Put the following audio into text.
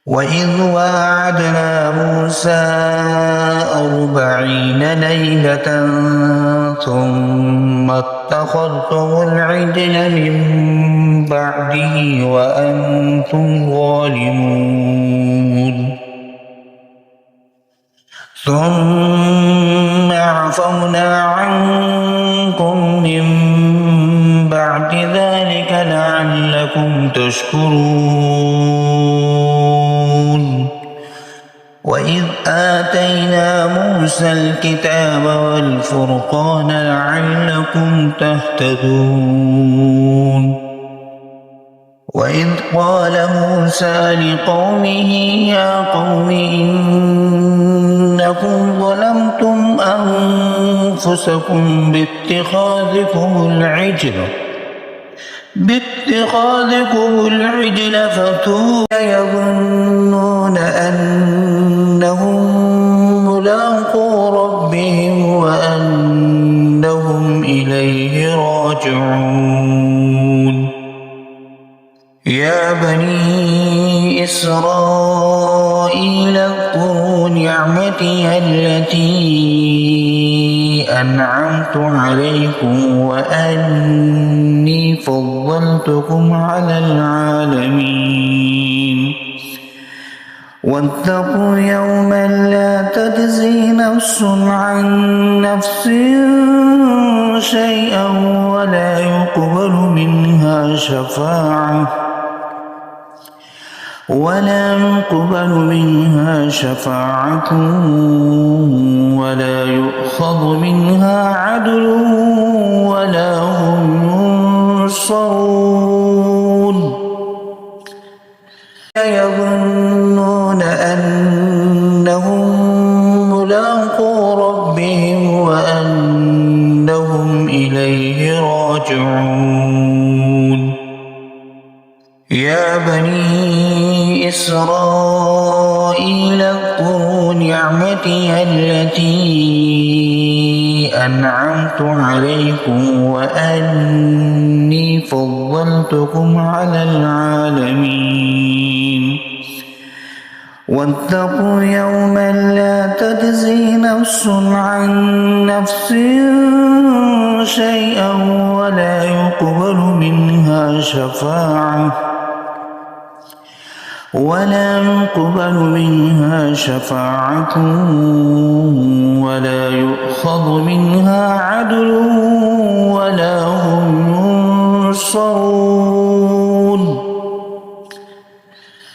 وإذ واعدنا موسى 40 ليلة ثم اتخذتم العجل من بعده وأنتم ظالمون ثم عفونا عنكم من بعد ذلك لعلكم تشكرون وإذ آتينا موسى الكتاب والفرقان لعلكم تهتدون وإذ قال موسى لقومه يا قوم إنكم ظلمتم أنفسكم باتخاذكم العجل فتوبوا يظنون أنهم ملاقو ربهم وأنهم إليه راجعون يا بني إسرائيل اذكروا نعمتي التي أنعمت عليكم وأني فضلتكم على العالمين واتقوا يوما لا تجزي نفس عن نفس شيئا ولا يقبل منها شفاعة ولا يؤخذ منها عدل ولا هم ينصرون يظنون أنهم ملاقو ربهم وأنهم إليه راجعون يا بني إسرائيل اذكروا نعمتي التي أنعمت عليكم وأني فضلتكم على العالمين واتقوا يوما لا تجزي نفس عن نفس شيئا ولا يقبل منها شفاعة ولا يؤخذ منها عدل ولا هم ينصرون